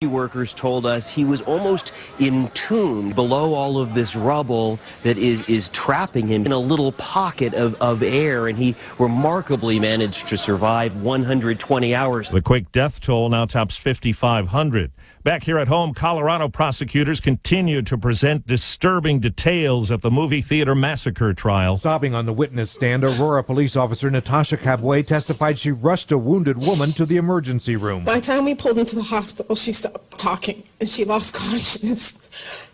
Workers told us he was almost entombed below all of this rubble that is trapping him in a little pocket of air, and he remarkably managed to survive 120 hours. The quick death toll now tops 5,500. Back here at home, Colorado prosecutors continue to present disturbing details at the movie theater massacre trial. Sobbing on the witness stand, Aurora police officer Natasha Cabway testified she rushed a wounded woman to the emergency room. By the time we pulled into the hospital, she stopped talking and she lost consciousness.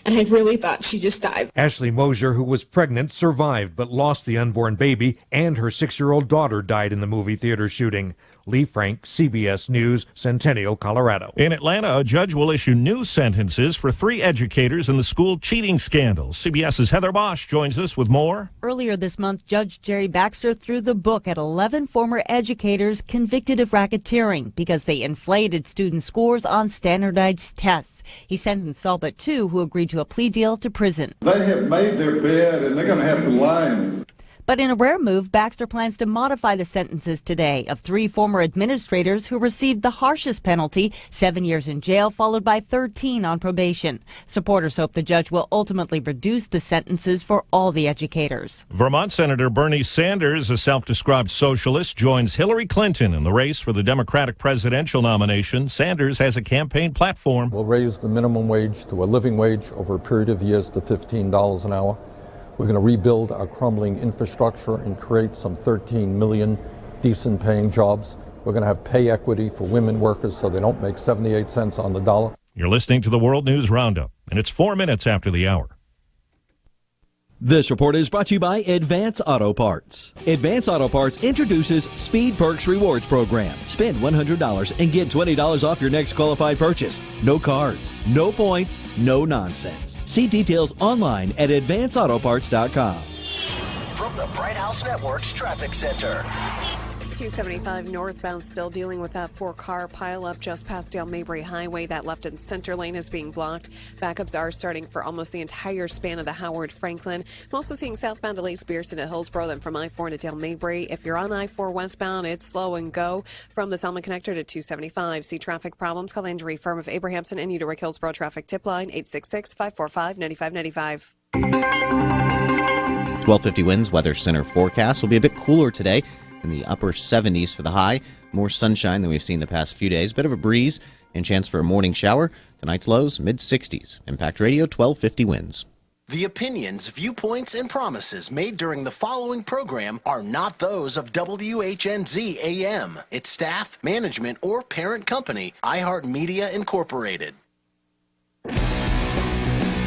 And I really thought she just died. Ashley Mosier, who was pregnant, survived but lost the unborn baby, and her 6-year-old daughter died in the movie theater shooting. Lee Frank, CBS News, Centennial, Colorado. In Atlanta, a judge will issue new sentences for 3 educators in the school cheating scandal. CBS's Heather Bosch joins us with more. Earlier this month, Judge Jerry Baxter threw the book at 11 former educators convicted of racketeering because they inflated student scores on standardized tests. He sentenced all but 2 who agreed to a plea deal to prison. They have made their bed and they're going to have to lie in it. But in a rare move, Baxter plans to modify the sentences today of 3 former administrators who received the harshest penalty, 7 years in jail, followed by 13 on probation. Supporters hope the judge will ultimately reduce the sentences for all the educators. Vermont Senator Bernie Sanders, a self-described socialist, joins Hillary Clinton in the race for the Democratic presidential nomination. Sanders has a campaign platform. We'll raise the minimum wage to a living wage over a period of years to $15 an hour. We're going to rebuild our crumbling infrastructure and create some 13 million decent paying jobs. We're going to have pay equity for women workers so they don't make 78 cents on the dollar. You're listening to the World News Roundup, and it's 4 minutes after the hour. This report is brought to you by Advance Auto Parts. Advance Auto Parts introduces Speed Perks Rewards Program. Spend $100 and get $20 off your next qualified purchase. No cards, no points, no nonsense. See details online at advanceautoparts.com. From the Bright House Network's Traffic Center. 275 northbound still dealing with that 4-car pileup just past Dale Mabry Highway. That left and center lane is being blocked. Backups are starting for almost the entire span of the Howard Franklin. I'm also seeing southbound delays Pearson to Hillsborough, then from I-4 to Dale Mabry. If you're on I-4 westbound, it's slow and go from the Selma connector to 275. See traffic problems? Call Injury Firm of Abrahamson and Utica Hillsborough traffic tip line 866-545-9595. 1250 winds weather center forecast will be a bit cooler today. In the upper 70s for the high. More sunshine than we've seen the past few days. Bit of a breeze and chance for a morning shower. Tonight's lows, mid-60s. Impact Radio 1250 winds. The opinions, viewpoints, and promises made during the following program are not those of WHNZ AM, its staff, management, or parent company, iHeartMedia Incorporated.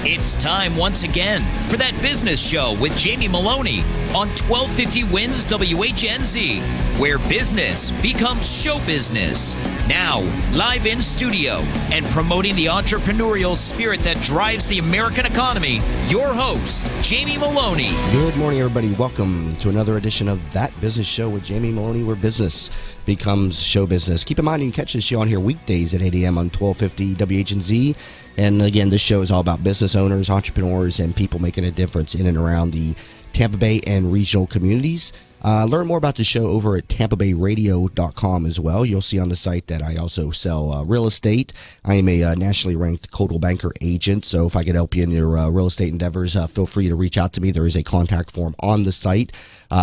It's time once again for That Business Show with Jamie Meloni on 1250 Wins WHNZ, where business becomes show business. Now, live in studio and promoting the entrepreneurial spirit that drives the American economy, your host, Jamie Meloni. Good morning, everybody. Welcome to another edition of That Business Show with Jamie Meloni, where business becomes show business. Keep in mind, you can catch this show on here weekdays at 8 a.m. on 1250 WHNZ. And again, this show is all about business owners, entrepreneurs, and people making a difference in and around the Tampa Bay and regional communities. Learn more about the show over at tampabayradio.com as well. You'll see on the site that I also sell real estate. I am a nationally ranked Coldwell Banker agent, so if I could help you in your real estate endeavors, feel free to reach out to me. There is a contact form on the site.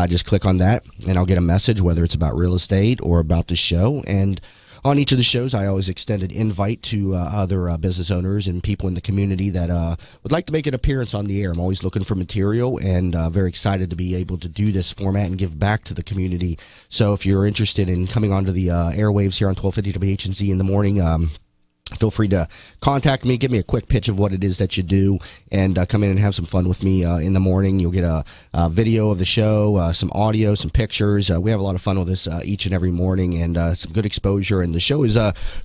Just click on that, and I'll get a message, whether it's about real estate or about the show. And on each of the shows, I always extend an invite to other business owners and people in the community that would like to make an appearance on the air. I'm always looking for material and very excited to be able to do this format and give back to the community. So if you're interested in coming onto the airwaves here on 1250 WHNZ in the morning, feel free to contact me, give me a quick pitch of what it is that you do, and come in and have some fun with me in the morning. You'll get a video of the show, some audio, some pictures. We have a lot of fun with this each and every morning, and some good exposure. And the show is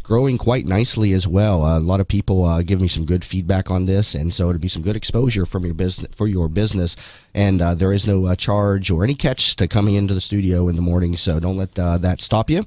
growing quite nicely as well. A lot of people give me some good feedback on this, and so it'll be some good exposure from your business for your business. And there is no charge or any catch to coming into the studio in the morning, so don't let that stop you.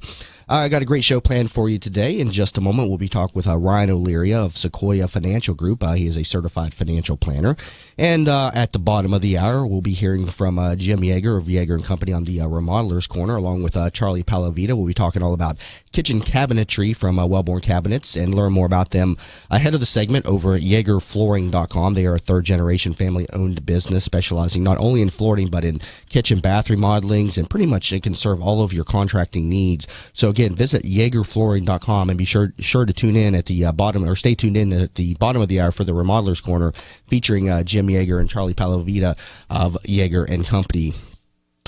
I got a great show planned for you today. In just a moment, we'll be talking with Ryan O'Leary of Sequoia Financial Group. He is a certified financial planner. And at the bottom of the hour, we'll be hearing from Jim Yeager of Yeager & Company on the Remodelers Corner, along with Charlie Palavita. We'll be talking all about kitchen cabinetry from Wellborn Cabinets and learn more about them ahead of the segment over at YeagerFlooring.com. They are a third-generation family-owned business specializing not only in flooring but in kitchen bath remodelings, and pretty much it can serve all of your contracting needs. So again, visit YeagerFlooring.com and be sure to tune in at the bottom, or stay tuned in at the bottom of the hour for the Remodelers Corner, featuring Jim Yeager and Charlie Palavita of Yeager & Company.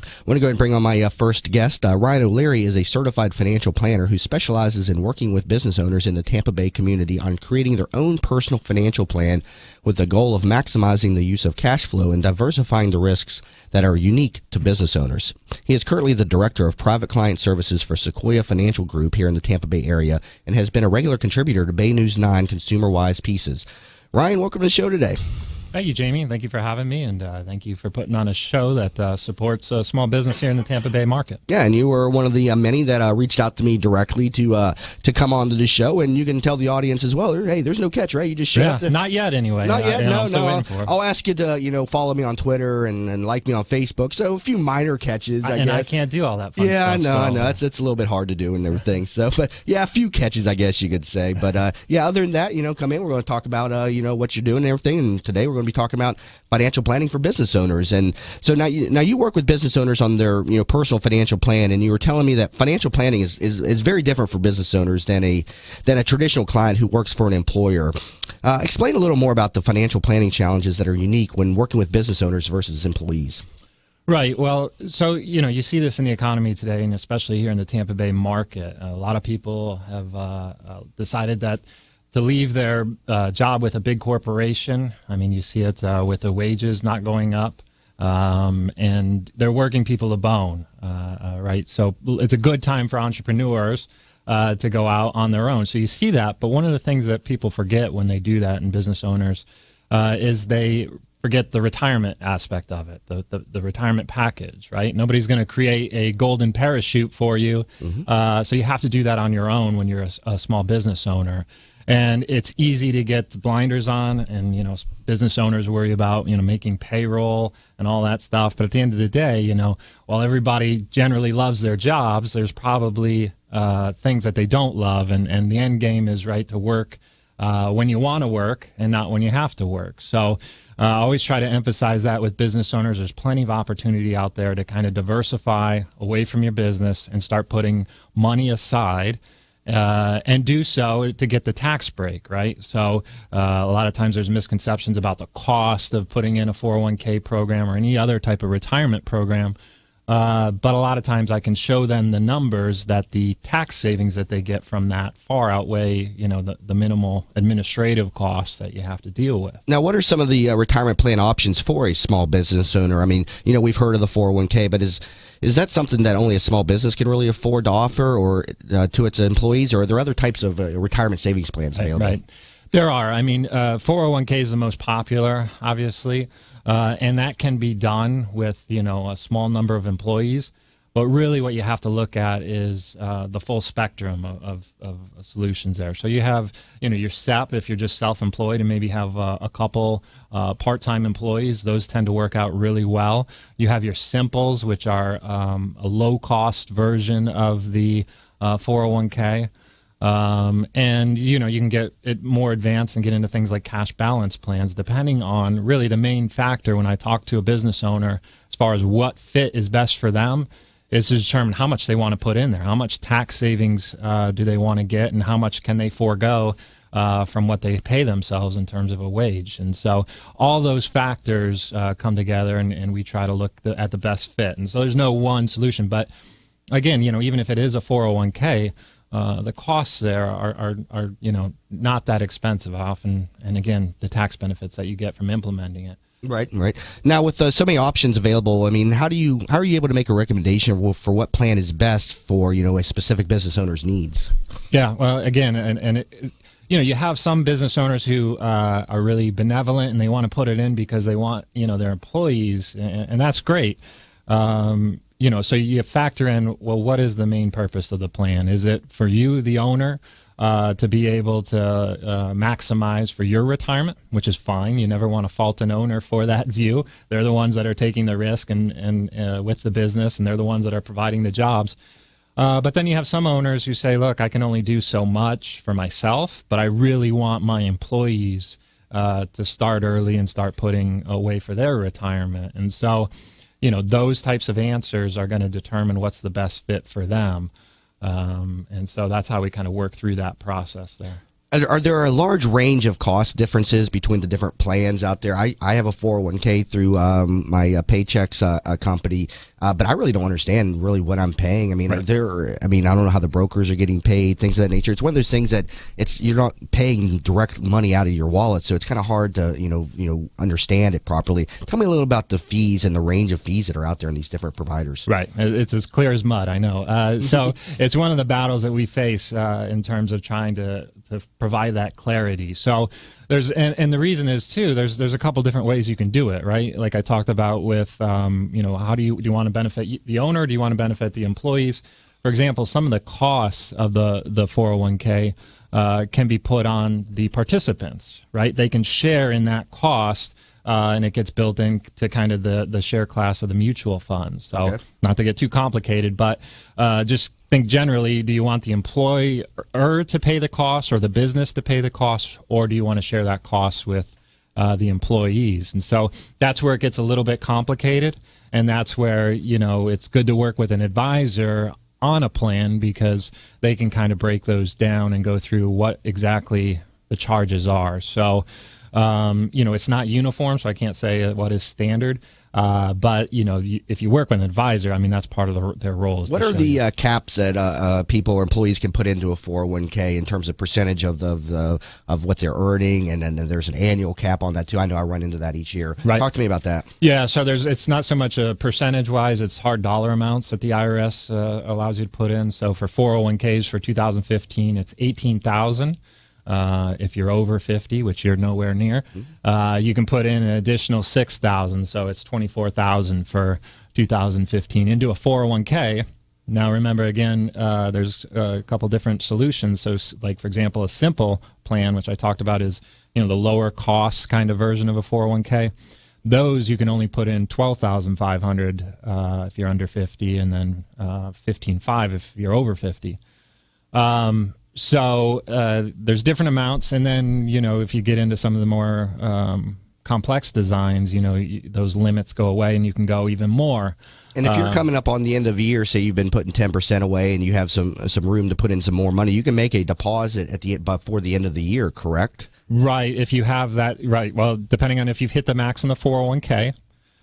I want to go ahead and bring on my first guest. Ryan O'Leary is a certified financial planner who specializes in working with business owners in the Tampa Bay community on creating their own personal financial plan with the goal of maximizing the use of cash flow and diversifying the risks that are unique to business owners. He is currently the Director of Private Client Services for Sequoia Financial Group here in the Tampa Bay area and has been a regular contributor to Bay News 9 Consumer Wise Pieces. Ryan, welcome to the show today. Thank you, Jamie. Thank you for having me, and thank you for putting on a show that supports small business here in the Tampa Bay market. Yeah, and you were one of the many that reached out to me directly to come on to the show, and you can tell the audience as well, hey, there's no catch, right? You just showed up. Not yet, anyway. Not yet, no. I'll ask you to follow me on Twitter and like me on Facebook, so a few minor catches, I guess. And I can't do all that fun stuff. I know. It's a little bit hard to do and everything. So, but yeah, a few catches, I guess you could say. But yeah, other than that, come in. We're going to talk about what you're doing and everything. And today we're going to be talking about financial planning for business owners. And so now you work with business owners on their personal financial plan, and you were telling me that financial planning is very different for business owners than a traditional client who works for an employer. Explain a little more about the financial planning challenges that are unique when working with business owners versus employees. Right. Well, so, you see this in the economy today, and especially here in the Tampa Bay market. A lot of people have decided that to leave their job with a big corporation. I mean, you see it with the wages not going up, and they're working people to bone, right? So it's a good time for entrepreneurs to go out on their own. So you see that, but one of the things that people forget when they do that, and business owners, is they forget the retirement aspect of it, the retirement package, right? Nobody's going to create a golden parachute for you, so you have to do that on your own when you're a small business owner. And it's easy to get the blinders on, and business owners worry about making payroll and all that stuff. But at the end of the day, while everybody generally loves their jobs, there's probably things that they don't love, and the end game is to work when you want to work and not when you have to work. So I always try to emphasize that with business owners. There's plenty of opportunity out there to kind of diversify away from your business and start putting money aside. And do so to get the tax break, right? So a lot of times there's misconceptions about the cost of putting in a 401k program or any other type of retirement program. But a lot of times I can show them the numbers that the tax savings that they get from that far outweigh, the minimal administrative costs that you have to deal with. Now, what are some of the retirement plan options for a small business owner? I mean, we've heard of the 401k, but is that something that only a small business can really afford to offer, or to its employees, or are there other types of retirement savings plans available? Right. There are. I mean, 401k is the most popular, obviously, and that can be done with, a small number of employees. But really what you have to look at is the full spectrum of solutions there. So you have, your SEP if you're just self-employed and maybe have a couple part-time employees. Those tend to work out really well. You have your Simples, which are a low-cost version of the 401k. And, you can get it more advanced and get into things like cash balance plans, depending on really the main factor when I talk to a business owner as far as what fit is best for them is to determine how much they want to put in there, how much tax savings do they want to get, and how much can they forego from what they pay themselves in terms of a wage. And so all those factors come together, and we try to look at the best fit. And so there's no one solution. But again, even if it is a 401k, the costs there are not that expensive often, and again, the tax benefits that you get from implementing it. Right. Now, with so many options available, I mean, how are you able to make a recommendation for what plan is best for a specific business owner's needs? Yeah. Well, again, and you have some business owners who are really benevolent and they want to put it in because they want their employees, and that's great. so you factor in, well, what is the main purpose of the plan? Is it for you, the owner, to be able to maximize for your retirement, which is fine. You never want to fault an owner for that view. They're the ones that are taking the risk and with the business, and they're the ones that are providing the jobs. But then you have some owners who say, look, I can only do so much for myself, but I really want my employees to start early and start putting away for their retirement. And so, those types of answers are going to determine what's the best fit for them. And so that's how we kind of work through that process there. Are there a large range of cost differences between the different plans out there? I have a 401k through my Paychecks company, but I really don't understand really what I'm paying. I mean, I don't know how the brokers are getting paid, things of that nature. It's one of those things that you're not paying direct money out of your wallet, so it's kind of hard to understand it properly. Tell me a little about the fees and the range of fees that are out there in these different providers. Right, it's as clear as mud, I know. So it's one of the battles that we face in terms of trying to provide that clarity. So there's and the reason is too, there's a couple different ways you can do it, right? Like I talked about with how do you want to benefit the owner? Do you want to benefit the employees? For example, some of the costs of the 401k can be put on the participants, right? They can share in that cost. And it gets built into kind of the share class of the mutual funds. So not to get too complicated, but just think generally, do you want the employer to pay the cost or the business to pay the cost, or do you want to share that cost with the employees? And so that's where it gets a little bit complicated, and that's where, it's good to work with an advisor on a plan because they can kind of break those down and go through what exactly the charges are. So it's not uniform, so I can't say what is standard. But if you work with an advisor, I mean, that's part of their role. What are the caps that people or employees can put into a 401k in terms of percentage of what they're earning, and then there's an annual cap on that too? I know I run into that each year. Right. Talk to me about that. Yeah, so it's not so much a percentage-wise; it's hard dollar amounts that the IRS allows you to put in. So for 401ks for 2015, it's $18,000. If you're over 50, which you're nowhere near, you can put in an additional $6,000, so it's $24,000 for 2015 into a 401k. Now, remember again, there's a couple different solutions. So, like for example, a simple plan, which I talked about, is the lower cost kind of version of a 401k. Those you can only put in $12,500 if you're under 50, and then $15,500 if you're over 50. So there's different amounts, and then if you get into some of the more complex designs, those limits go away, and you can go even more. And if you're coming up on the end of the year, say you've been putting 10% away, and you have some room to put in some more money, you can make a deposit before the end of the year, correct? Right. If you have that, right. Well, depending on if you've hit the max on the 401k.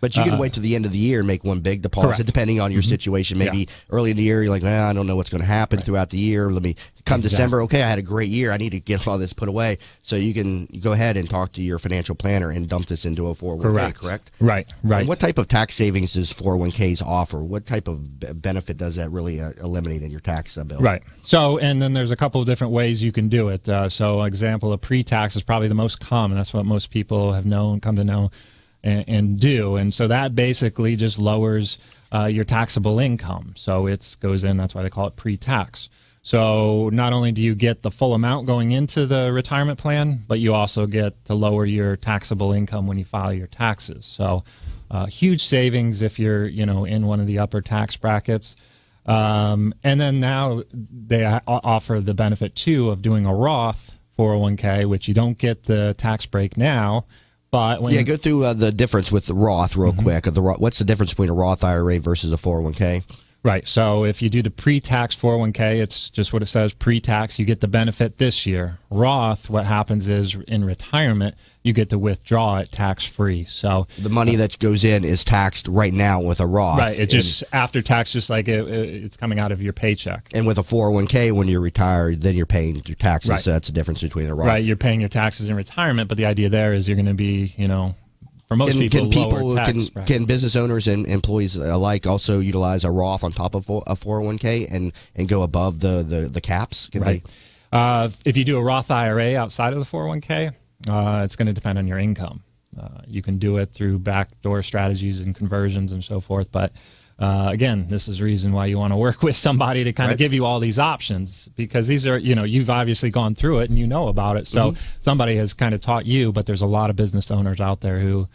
But you can wait till the end of the year and make one big deposit, correct. Depending on your situation. Maybe early in the year, you're like, I don't know what's going to happen throughout the year. Let me come December. Okay, I had a great year. I need to get all this put away. So you can go ahead and talk to your financial planner and dump this into a 401k, correct? Right. And what type of tax savings does 401ks offer? What type of benefit does that really eliminate in your tax bill? Right. So, and then there's a couple of different ways you can do it. So, example, a pre-tax is probably the most common. That's what most people have come to know. And do. And so that basically just lowers your taxable income. So it goes in, that's why they call it pre-tax. So not only do you get the full amount going into the retirement plan, but you also get to lower your taxable income when you file your taxes. So huge savings if you're, in one of the upper tax brackets. And then now they offer the benefit too of doing a Roth 401k, which you don't get the tax break now. But go through the difference with the Roth real quick. What's the difference between a Roth IRA versus a 401k? Right. So if you do the pre-tax 401k, it's just what it says, pre-tax. You get the benefit this year. Roth, what happens is in retirement, you get to withdraw it tax-free. So the money that goes in is taxed right now with a Roth. Right. It's just after tax, just like it's coming out of your paycheck. And with a 401k, when you're retired, then you're paying your taxes. Right. So that's the difference between a Roth. Right. You're paying your taxes in retirement, but the idea there is you're going to be, for most can business owners and employees alike also utilize a Roth on top of a 401k and go above the caps? Right. If you do a Roth IRA outside of the 401k, it's going to depend on your income. You can do it through backdoor strategies and conversions and so forth, but again, this is the reason why you want to work with somebody to kind of give you all these options, because these are, you've obviously gone through it and you know about it. So somebody has kind of taught you, but there's a lot of business owners out there who,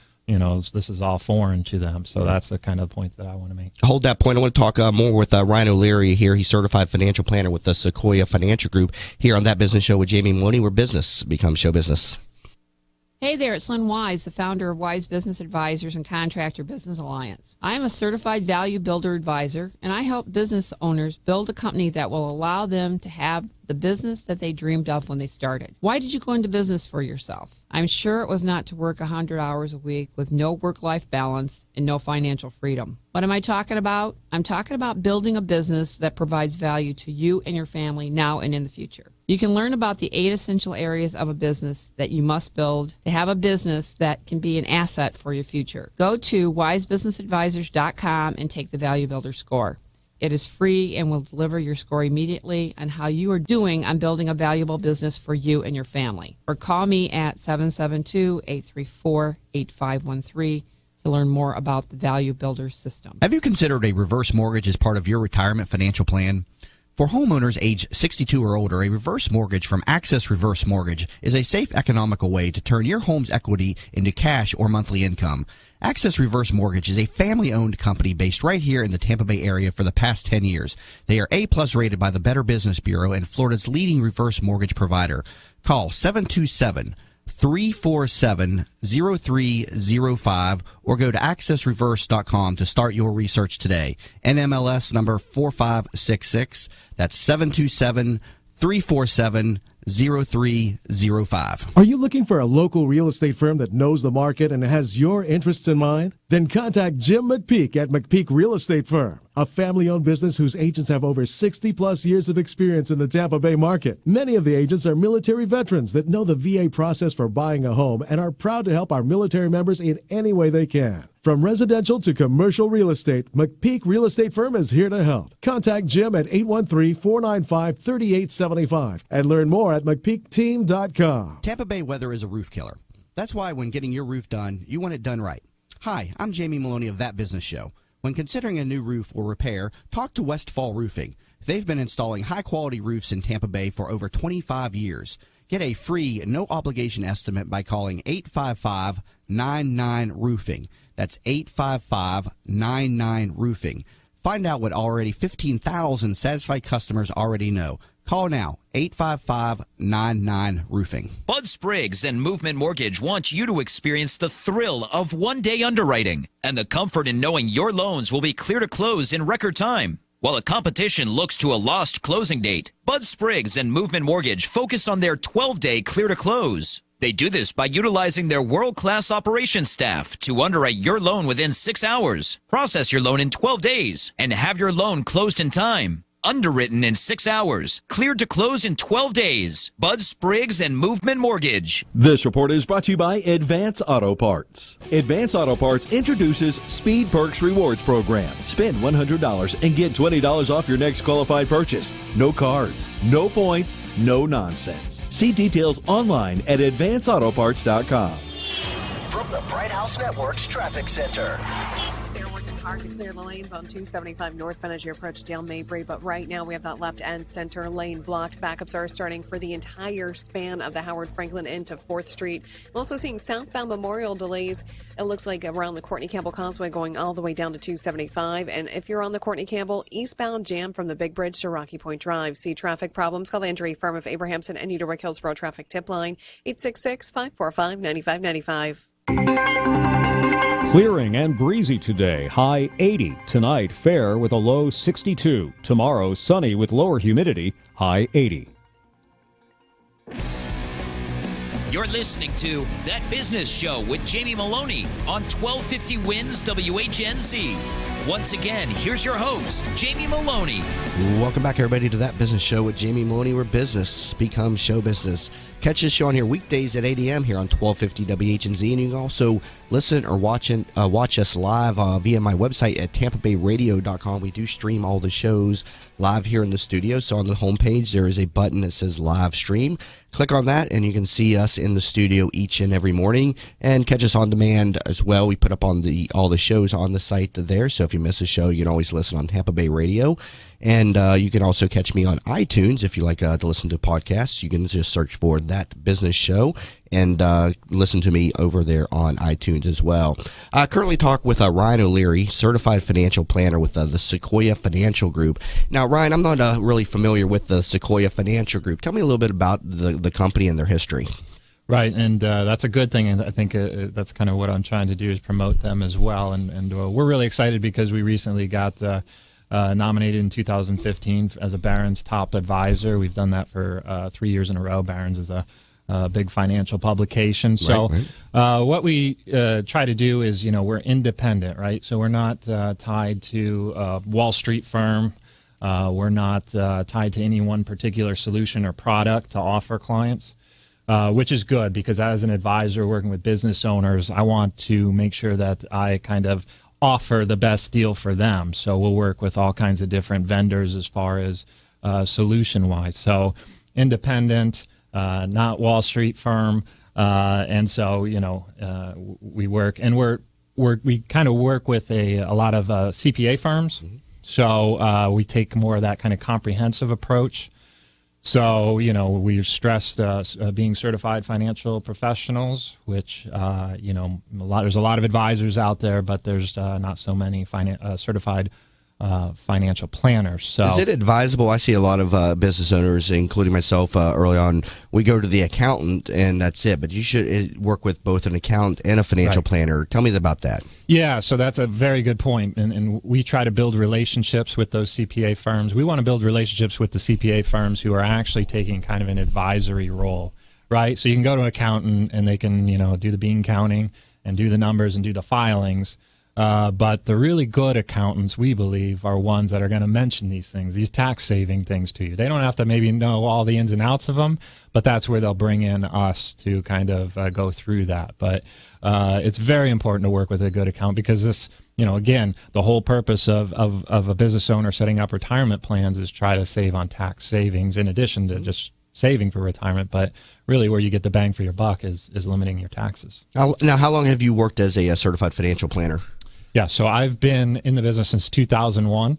this is all foreign to them. So that's the kind of point that I want to make. Hold that point. I want to talk more with Ryan O'Leary here. He's certified financial planner with the Sequoia Financial Group here on That Business Show with Jamie Meloni, where business becomes show business. Hey there, it's Lynn Wise, the founder of Wise Business Advisors and Contractor Business Alliance. I am a certified value builder advisor, and I help business owners build a company that will allow them to have the business that they dreamed of when they started. Why did you go into business for yourself? I'm sure it was not to work 100 hours a week with no work-life balance and no financial freedom. What am I talking about? I'm talking about building a business that provides value to you and your family now and in the future. You can learn about the 8 essential areas of a business that you must build to have a business that can be an asset for your future. Go to wisebusinessadvisors.com and take the Value Builder score. It is free and will deliver your score immediately on how you are doing on building a valuable business for you and your family. Or call me at 772-834-8513 to learn more about the Value Builder system. Have you considered a reverse mortgage as part of your retirement financial plan? For homeowners age 62 or older, a reverse mortgage from Access Reverse Mortgage is a safe, economical way to turn your home's equity into cash or monthly income. Access Reverse Mortgage is a family-owned company based right here in the Tampa Bay area for the past 10 years. They are A-plus rated by the Better Business Bureau and Florida's leading reverse mortgage provider. Call 727-347-0305 or go to accessreverse.com to start your research today. NMLS number 4566. That's 727-347-0305. Are you looking for a local real estate firm that knows the market and has your interests in mind? Then contact Jim McPeak at McPeak Real Estate Firm, a family-owned business whose agents have over 60-plus years of experience in the Tampa Bay market. Many of the agents are military veterans that know the VA process for buying a home and are proud to help our military members in any way they can. From residential to commercial real estate, McPeak Real Estate Firm is here to help. Contact Jim at 813-495-3875 and learn more at McPeakTeam.com. Tampa Bay weather is a roof killer. That's why when getting your roof done, you want it done right. Hi, I'm Jamie Meloni of That Business Show. When considering a new roof or repair, talk to Westfall Roofing. They've been installing high-quality roofs in Tampa Bay for over 25 years. Get a free, no-obligation estimate by calling 855-99-ROOFING. That's 855-99-ROOFING. Find out what already 15,000 satisfied customers already know. Call now, 855-99-ROOFING. Bud Spriggs and Movement Mortgage want you to experience the thrill of one-day underwriting and the comfort in knowing your loans will be clear to close in record time. While the competition looks to a lost closing date, Bud Spriggs and Movement Mortgage focus on their 12-day clear to close. They do this by utilizing their world-class operations staff to underwrite your loan within 6 hours, process your loan in 12 days, and have your loan closed in time. Underwritten in 6 hours, cleared to close in 12 days. Bud Spriggs and Movement Mortgage. This report is brought to you by Advance Auto Parts. Advance Auto Parts introduces Speed Perks Rewards Program. Spend $100 and get $20 off your next qualified purchase. No cards, no points, no nonsense. See details online at advanceautoparts.com. From the Bright House Network's Traffic Center. Hard to clear the lanes on 275 northbound as you approach Dale Mabry, but right now we have that left and center lane blocked. Backups are starting for the entire span of the Howard Franklin into 4th Street. I'm also seeing southbound Memorial delays. It looks like around the Courtney Campbell Causeway going all the way down to 275. And if you're on the Courtney Campbell, eastbound jam from the Big Bridge to Rocky Point Drive. See traffic problems? Call the Injury Firm of Abrahamson and Utica Hillsborough Traffic Tip Line 866-545-9595. Clearing and breezy today, high 80. Tonight, fair with a low 62. Tomorrow, sunny with lower humidity, high 80. You're listening to That Business Show with Jamie Meloni on 1250 Wins WHNZ. Once again, here's your host, Jamie Meloni. Welcome back, everybody, to That Business Show with Jamie Meloni, where business becomes show business. Catch this show on here weekdays at 8 a.m. here on 1250 WHNZ, and you can also listen or watch us live via my website at tampabayradio.com. We do stream all the shows live here in the studio, so on the homepage there is a button that says live stream. Click on that, and you can see us in the studio each and every morning, and catch us on demand as well. We put up on all the shows on the site there, so if you miss a show, you can always listen on Tampa Bay Radio. And you can also catch me on iTunes if you like to listen to podcasts. You can just search for That Business Show and listen to me over there on iTunes as well. I currently talk with Ryan O'Leary, certified financial planner with the Sequoia Financial Group. Now, Ryan, I'm not really familiar with the Sequoia Financial Group. Tell me a little bit about the company and their history. Right, and that's a good thing, and I think that's kind of what I'm trying to do is promote them as well. And we're really excited because we recently got nominated in 2015 as a Barron's Top Advisor. We've done that for 3 years in a row. Barron's is a big financial publication. So what we try to do is, we're independent, right? So we're not tied to a Wall Street firm. We're not tied to any one particular solution or product to offer clients. Which is good because as an advisor working with business owners, I want to make sure that I kind of offer the best deal for them. So we'll work with all kinds of different vendors as far as solution-wise. So independent, not Wall Street firm, and so we work and we kind of work with a lot of CPA firms. So we take more of that kind of comprehensive approach. So, we've stressed being certified financial professionals, which, there's a lot of advisors out there, but there's not so many certified financial planners. So, is it advisable? I see a lot of business owners, including myself, early on, we go to the accountant and that's it. But you should work with both an accountant and a financial planner. Tell me about that. Yeah, so that's a very good point. And we try to build relationships with those CPA firms. We want to build relationships with the CPA firms who are actually taking kind of an advisory role, right? So you can go to an accountant and they can, do the bean counting and do the numbers and do the filings. But the really good accountants, we believe, are ones that are going to mention these things, these tax-saving things to you. They don't have to maybe know all the ins and outs of them, but that's where they'll bring in us to kind of go through that. But it's very important to work with a good accountant because this, again, the whole purpose of a business owner setting up retirement plans is try to save on tax savings in addition to just saving for retirement, but really where you get the bang for your buck is limiting your taxes. Now, how long have you worked as a certified financial planner? Yeah, so I've been in the business since 2001,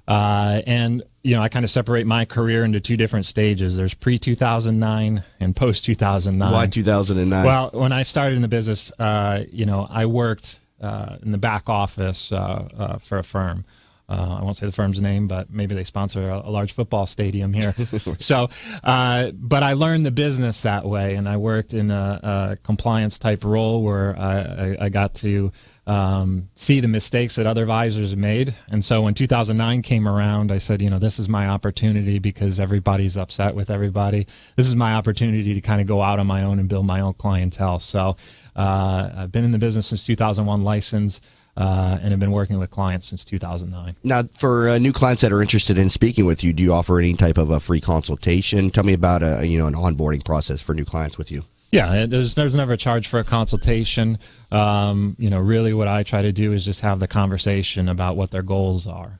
and I kind of separate my career into two different stages. There's pre-2009 and post-2009. Why 2009? Well, when I started in the business, I worked in the back office for a firm. I won't say the firm's name, but maybe they sponsor a large football stadium here. So, but I learned the business that way, and I worked in a compliance type role where I got to see the mistakes that other advisors have made. And so when 2009 came around, I said, this is my opportunity because everybody's upset with everybody. This is my opportunity to kind of go out on my own and build my own clientele. So I've been in the business since 2001, licensed, and have been working with clients since 2009. Now, for new clients that are interested in speaking with you, do you offer any type of a free consultation? Tell me about an onboarding process for new clients with you. Yeah, there's never a charge for a consultation. Really what I try to do is just have the conversation about what their goals are.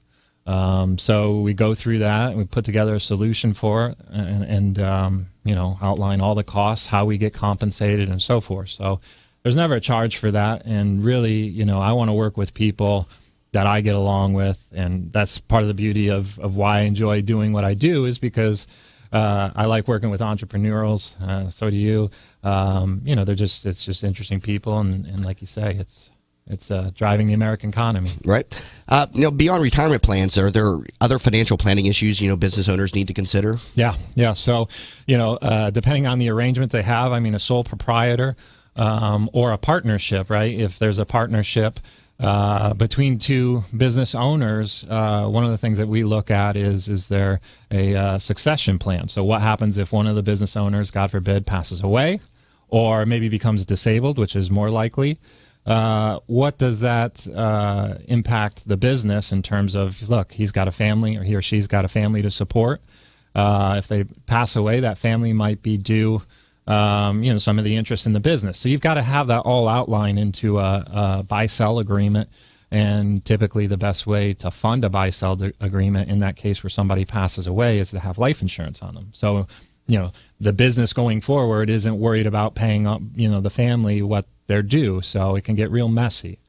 So we go through that and we put together a solution for it and outline all the costs, how we get compensated and so forth. So there's never a charge for that. And really, I want to work with people that I get along with. And that's part of the beauty of why I enjoy doing what I do is because I like working with entrepreneurs. So do you. It's just interesting people. And like you say, it's driving the American economy. Right. Beyond retirement plans, are there other financial planning issues, business owners need to consider? Yeah. So, depending on the arrangement they have, a sole proprietor or a partnership, right? If there's a partnership between two business owners, one of the things that we look at is there a succession plan? So what happens if one of the business owners, God forbid, passes away or maybe becomes disabled, which is more likely? What does that impact the business in terms of, look, he's got a family or he or she's got a family to support. If they pass away, that family might be due some of the interest in the business. So you've got to have that all outlined into a buy-sell agreement. And typically the best way to fund a buy-sell agreement in that case where somebody passes away is to have life insurance on them. So, the business going forward isn't worried about paying up, the family what they're due. So it can get real messy.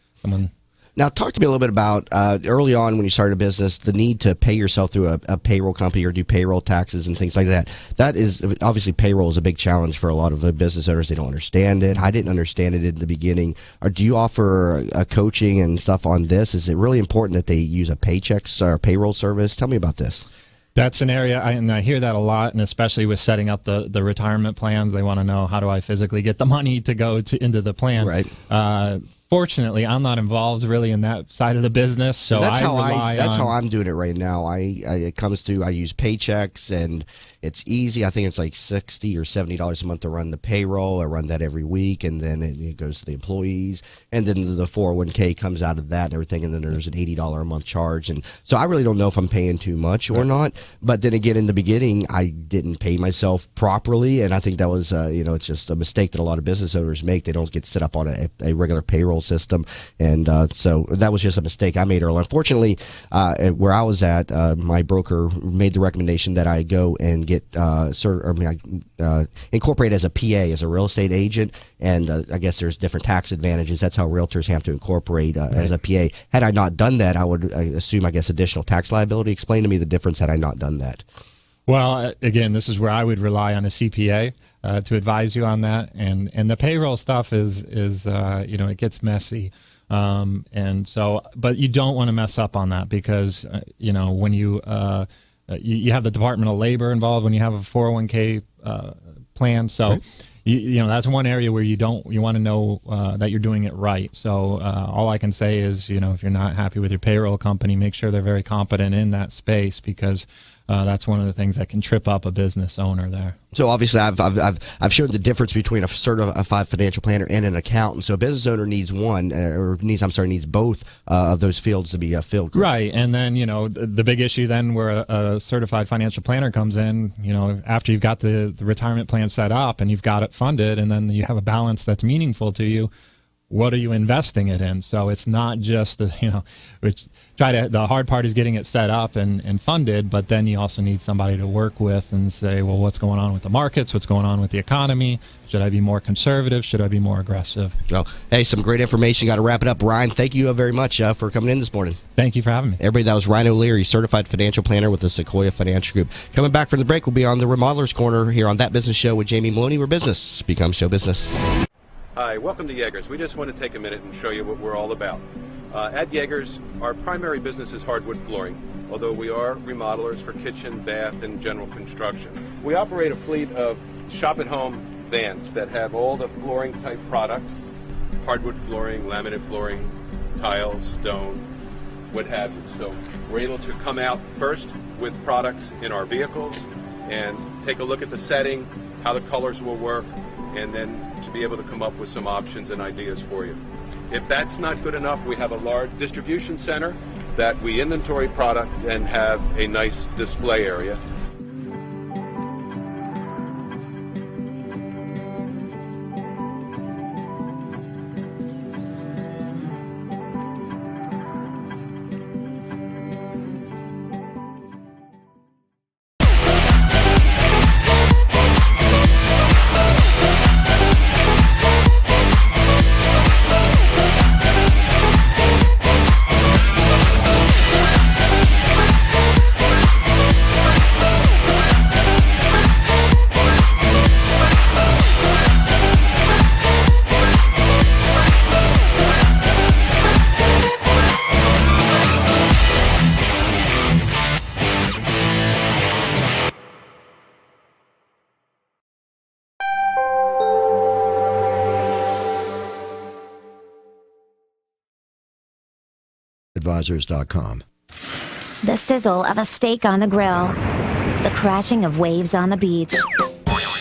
Now, talk to me a little bit about early on when you started a business, the need to pay yourself through a payroll company or do payroll taxes and things like that. That is obviously payroll is a big challenge for a lot of business owners. They don't understand it. I didn't understand it in the beginning. Or do you offer coaching and stuff on this? Is it really important that they use a paychecks or payroll service? Tell me about this. That's an area, and I hear that a lot, and especially with setting up the retirement plans, they want to know, how do I physically get the money to go into the plan? Right. Fortunately, I'm not involved really in that side of the business, so that's how I'm doing it right now. It comes to I use paychecks, and it's easy. I think it's like $60 or $70 a month to run the payroll. I run that every week, and then it goes to the employees, and then the 401k comes out of that and everything, and then there's an $80 a month charge. And so I really don't know if I'm paying too much or not. But then again, in the beginning, I didn't pay myself properly, and I think that was it's just a mistake that a lot of business owners make. They don't get set up on a regular payroll system, and so that was just a mistake I made early. Unfortunately, where I was at, my broker made the recommendation that I go and get incorporate as a PA, as a real estate agent, and I guess there's different tax advantages. That's how realtors have to incorporate as a PA. Had I not done that, I would assume, additional tax liability. Explain to me the difference had I not done that. Well, again, this is where I would rely on a CPA to advise you on that, and the payroll stuff is it gets messy, and so, but you don't want to mess up on that because when you have the Department of Labor involved when you have a 401k plan, so. Right. That's one area where you want to know that you're doing it right. So all I can say is, if you're not happy with your payroll company, make sure they're very competent in that space, because that's one of the things that can trip up a business owner there. So obviously, I've shown the difference between a certified financial planner and an accountant. So a business owner needs needs both of those fields to be filled. Right, and then the big issue then where a certified financial planner comes in, after you've got the retirement plan set up and you've got it funded, and then you have a balance that's meaningful to you. What are you investing it in? So it's not just the hard part is getting it set up and funded, but then you also need somebody to work with and say, well, what's going on with the markets? What's going on with the economy? Should I be more conservative? Should I be more aggressive? Well, hey, some great information. Got to wrap it up. Ryan, thank you very much for coming in this morning. Thank you for having me. Everybody, that was Ryan O'Leary, certified financial planner with the Sequoia Financial Group. Coming back from the break, we'll be on the Remodeler's Corner here on That Business Show with Jamie Meloni, where business becomes show business. Hi, welcome to Yeager's. We just want to take a minute and show you what we're all about. At Yeager's, our primary business is hardwood flooring, although we are remodelers for kitchen, bath, and general construction. We operate a fleet of shop-at-home vans that have all the flooring-type products, hardwood flooring, laminate flooring, tile, stone, what have you. So we're able to come out first with products in our vehicles and take a look at the setting, how the colors will work, and then to be able to come up with some options and ideas for you. If that's not good enough, we have a large distribution center that we inventory product and have a nice display area. Advisors.com. The sizzle of a steak on the grill, the crashing of waves on the beach,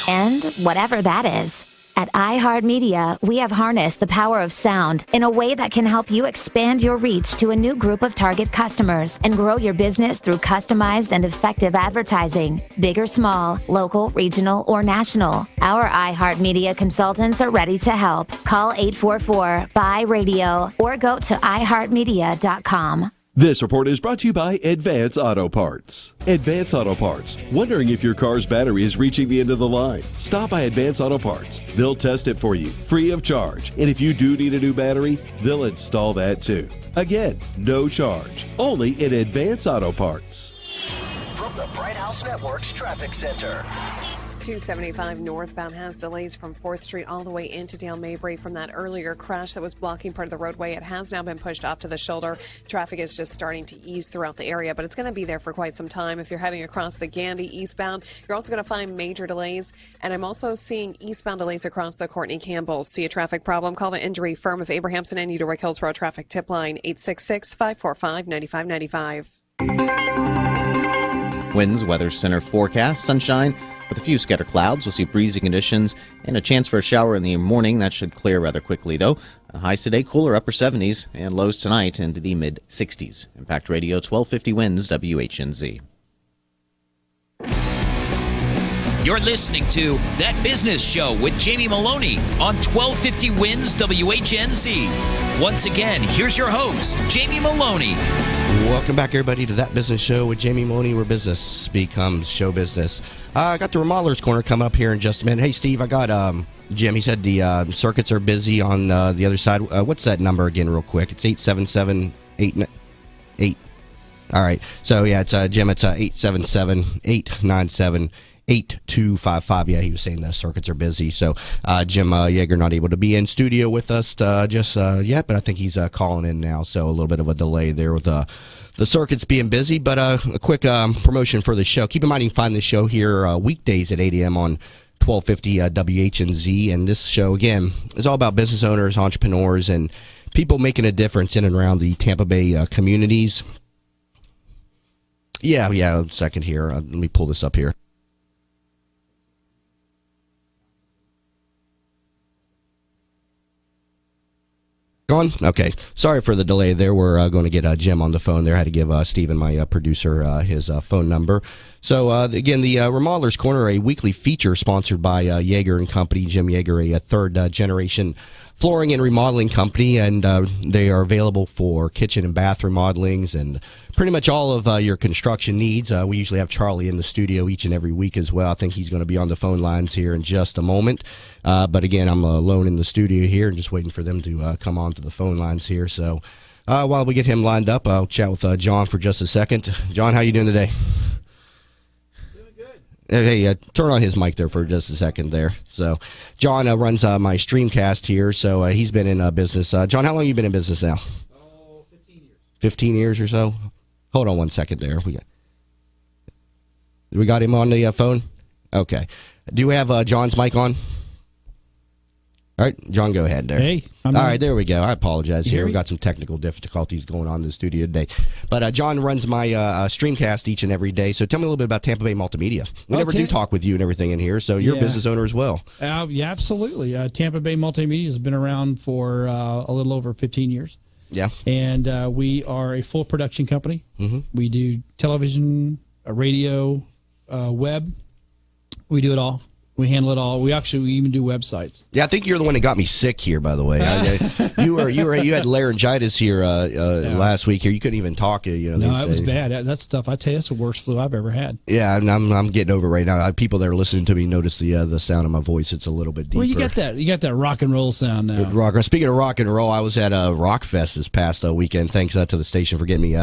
and whatever that is. At iHeartMedia, we have harnessed the power of sound in a way that can help you expand your reach to a new group of target customers and grow your business through customized and effective advertising, big or small, local, regional, or national. Our iHeartMedia consultants are ready to help. Call 844-BUY-RADIO or go to iHeartMedia.com. This report is brought to you by Advance Auto Parts. Advance Auto Parts. Wondering if your car's battery is reaching the end of the line? Stop by Advance Auto Parts. They'll test it for you, free of charge. And if you do need a new battery, they'll install that too. Again, no charge. Only in Advance Auto Parts. From the Bright House Network's Traffic Center. 275 northbound has delays from 4th Street all the way into Dale Mabry from that earlier crash that was blocking part of the roadway. It has now been pushed off to the shoulder. Traffic is just starting to ease throughout the area, but it's going to be there for quite some time. If you're heading across the Gandy eastbound, you're also going to find major delays. And I'm also seeing eastbound delays across the Courtney Campbell. See a traffic problem? Call the injury firm of Abrahamson and Utica Hillsborough traffic tip line 866-545-9595. Winds, weather center forecast, sunshine with a few scattered clouds. We'll see breezy conditions and a chance for a shower in the morning. That should clear rather quickly, though. Highs today, cooler upper 70s, and lows tonight into the mid-60s. Impact Radio 1250 Winds, WHNZ. You're listening to That Business Show with Jamie Meloni on 1250 Winds, WHNZ. Once again, here's your host, Jamie Meloni. Welcome back, everybody, to That Business Show with Jamie Meloni, where business becomes show business. I got the Remodeler's Corner coming up here in just a minute. Hey, Steve, I got Jim. He said the circuits are busy on the other side. What's that number again, real quick? It's 877-898. All right. So, yeah, it's Jim, it's 877-897-8255. Yeah, he was saying the circuits are busy. So Jim Yeager not able to be in studio with us just yet, but I think he's calling in now. So a little bit of a delay there with the circuits being busy. But a quick promotion for the show. Keep in mind you can find the show here weekdays at 8 a.m. on 1250 WHNZ. And this show, again, is all about business owners, entrepreneurs, and people making a difference in and around the Tampa Bay communities. Yeah, a second here. Let me pull this up here. Gone? Okay. Sorry for the delay there. We're going to get Jim on the phone there. I had to give Steven, my producer, his phone number. So, again, the Remodeler's Corner, a weekly feature sponsored by Yeager and Company. Jim Yeager, a third-generation flooring and remodeling company, and they are available for kitchen and bath remodelings and pretty much all of your construction needs. We usually have Charlie in the studio each and every week as well. I think he's going to be on the phone lines here in just a moment. But again, I'm alone in the studio here and just waiting for them to come on to the phone lines here. So while we get him lined up, I'll chat with John for just a second. John, how you doing today? Hey, turn on his mic there for just a second there. So, John runs my Streamcast here, so he's been in business. John, how long have you been in business now? 15 years. 15 years or so? Hold on one second there. We got him on the phone? Okay. Do we have John's mic on? All right, John, go ahead there. Hey. All right, there we go. I apologize here. We've got some technical difficulties going on in the studio today. But John runs my Streamcast each and every day. So tell me a little bit about Tampa Bay Multimedia. We never do talk with you and everything in here, so you're a business owner as well. Yeah, absolutely. Tampa Bay Multimedia has been around for a little over 15 years. Yeah. And we are a full production company. Mm-hmm. We do television, radio, web. We do it all. We handle it all. We even do websites. Yeah, I think you're the one that got me sick here. By the way, you had laryngitis here last week. Here, you couldn't even talk. No, it was bad. That stuff, I tell you, that's the worst flu I've ever had. Yeah, I'm getting over it right now. People that are listening to me notice the sound of my voice. It's a little bit deeper. Well, you got that rock and roll sound now. Speaking of rock and roll, I was at Rock Fest this past weekend. Thanks to the station for getting me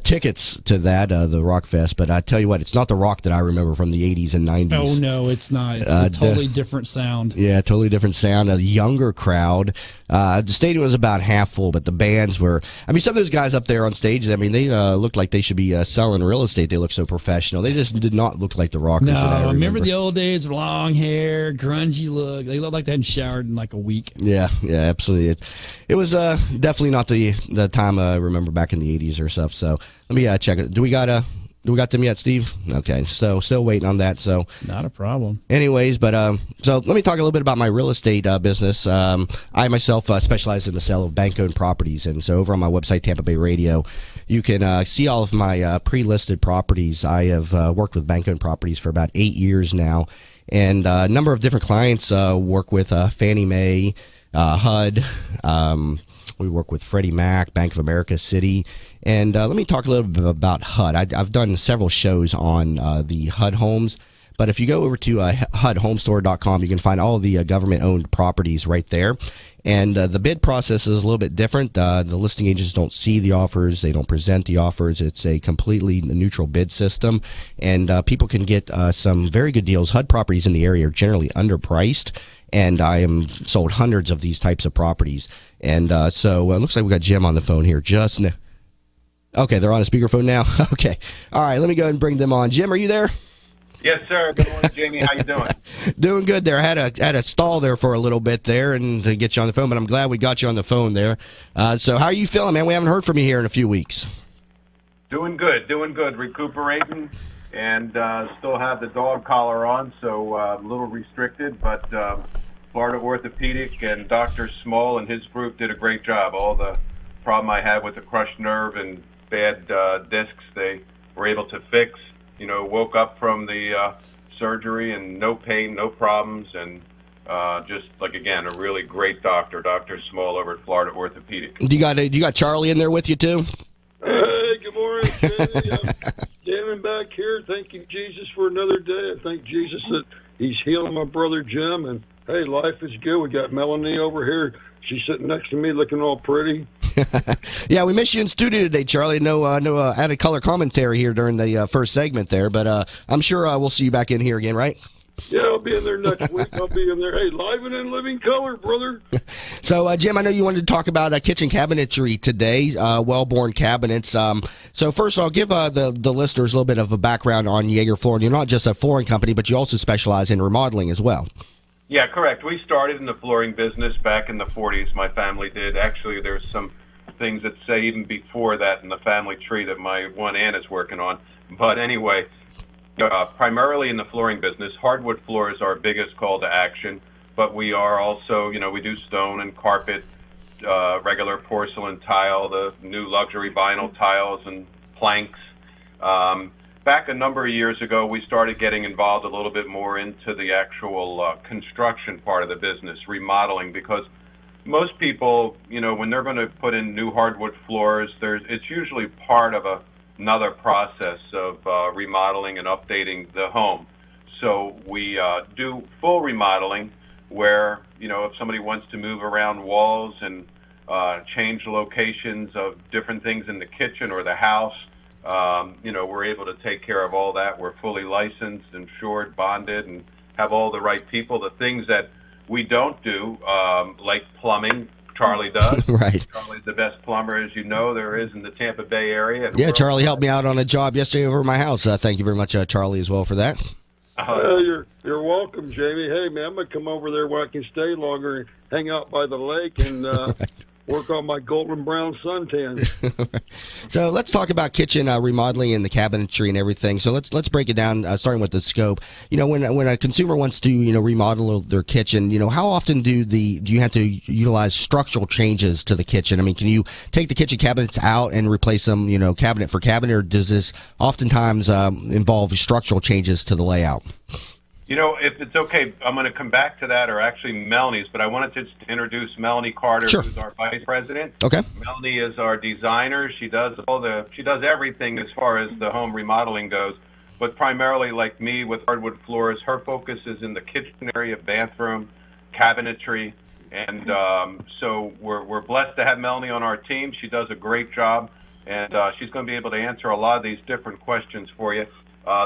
tickets to that the Rock Fest. But I tell you what, it's not the rock that I remember from the 80s and 90s. Oh no, it's not. It's a totally different sound. Yeah, totally different sound. A younger crowd. The stadium was about half full, but the bands were... I mean, some of those guys up there on stage, I mean, they looked like they should be selling real estate. They looked so professional. They just did not look like the rockers that I remember the old days, long hair, grungy look. They looked like they hadn't showered in like a week. Yeah, absolutely. It was definitely not the time I remember back in the 80s or stuff. So let me check it. Do we got them yet, Steve? Okay, so still waiting on that. So not a problem. Anyways, but so let me talk a little bit about my real estate business. I myself specialize in the sale of bank-owned properties, and so over on my website, Tampa Bay Radio, you can see all of my pre-listed properties. I have worked with bank-owned properties for about 8 years now, and a number of different clients work with Fannie Mae, HUD. We work with Freddie Mac, Bank of America, Citi. And let me talk a little bit about HUD. I've done several shows on the HUD homes. But if you go over to HUDhomestore.com, you can find all of the government-owned properties right there. And the bid process is a little bit different. The listing agents don't see the offers. They don't present the offers. It's a completely neutral bid system. And people can get some very good deals. HUD properties in the area are generally underpriced. And I am sold hundreds of these types of properties. And so it looks like we got Jim on the phone here just now. Okay, they're on a speakerphone now? Okay. All right, let me go ahead and bring them on. Jim, are you there? Yes, sir. Good morning, Jamie. How you doing? Doing good there. I had a stall there for a little bit there and to get you on the phone, but I'm glad we got you on the phone there. So how are you feeling, man? We haven't heard from you here in a few weeks. Doing good. Recuperating, and still have the dog collar on, so a little restricted, but Florida Orthopedic and Dr. Small and his group did a great job. All the problem I had with the crushed nerve and bad discs, they were able to fix. Woke up from the surgery and no pain, no problems, and just again, a really great doctor, Dr. Small over at Florida Orthopedic. You got Charlie in there with you too? Hey, good morning, Jamie. I'm standing back here. Thank you, Jesus, for another day. I thank Jesus that He's healing my brother Jim. And hey, life is good. We got Meloni over here. She's sitting next to me, looking all pretty. Yeah, we missed you in studio today, Charlie. No added color commentary here during the first segment there, but I'm sure we'll see you back in here again, right? Yeah, I'll be in there next week. I'll be in there. Hey, live and in living color, brother. So, Jim, I know you wanted to talk about kitchen cabinetry today, Wellborn Cabinets. So first, I'll give the listeners a little bit of a background on Jaeger Flooring. You're not just a flooring company, but you also specialize in remodeling as well. Yeah, correct. We started in the flooring business back in the 40s. My family did. Actually, there's some things that say even before that in the family tree that my one aunt is working on. But anyway, primarily in the flooring business, hardwood floor is our biggest call to action. But we are also, we do stone and carpet, regular porcelain tile, the new luxury vinyl tiles and planks. Back a number of years ago, we started getting involved a little bit more into the actual construction part of the business, remodeling, because most people, when they're going to put in new hardwood floors, it's usually part of another process of remodeling and updating the home. So we do full remodeling where, if somebody wants to move around walls and change locations of different things in the kitchen or the house, we're able to take care of all that. We're fully licensed, insured, bonded, and have all the right people. The things that we don't do, like plumbing, Charlie does. Right. Charlie's the best plumber, as you know, there is in the Tampa Bay area. Yeah, Charlie helped me out on a job yesterday over at my house. Thank you very much, Charlie, as well for that. You're welcome, Jamie. Hey, man, I'm going to come over there where I can stay longer and hang out by the lake and work on my golden brown suntans. So let's talk about kitchen remodeling and the cabinetry and everything. So let's break it down, starting with the scope. When a consumer wants to remodel their kitchen, how often do you have to utilize structural changes to the kitchen? I mean, can you take the kitchen cabinets out and replace them, cabinet for cabinet, or does this oftentimes involve structural changes to the layout? If it's okay, I'm going to come back to that, or actually Meloni's, but I wanted to introduce Meloni Carter, Sure. who's our vice president. Okay. Meloni is our designer. She does everything as far as the home remodeling goes, but primarily, like me, with hardwood floors, her focus is in the kitchen area, bathroom, cabinetry, and so we're blessed to have Meloni on our team. She does a great job, and she's going to be able to answer a lot of these different questions for you.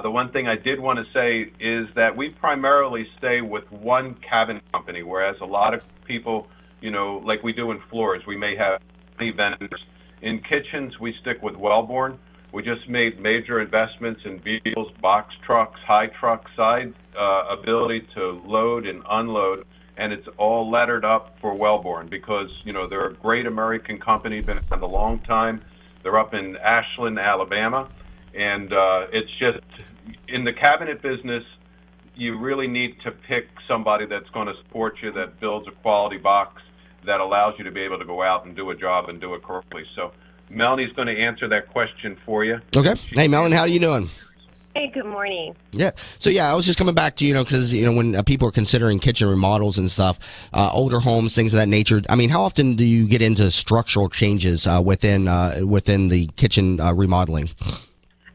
The one thing I did want to say is that we primarily stay with one cabinet company, whereas a lot of people, like we do in floors, we may have many vendors. In kitchens, we stick with Wellborn. We just made major investments in vehicles, box trucks, high truck side ability to load and unload, and it's all lettered up for Wellborn because, they're a great American company, been around a long time. They're up in Ashland, Alabama. And it's just, in the cabinet business, you really need to pick somebody that's going to support you, that builds a quality box, that allows you to be able to go out and do a job and do it correctly. So Meloni's going to answer that question for you. Okay. Hey, Melanie, how are you doing? Hey, good morning. Yeah. So I was just coming back to because when people are considering kitchen remodels and stuff, older homes, things of that nature. I mean, how often do you get into structural changes within the kitchen remodeling?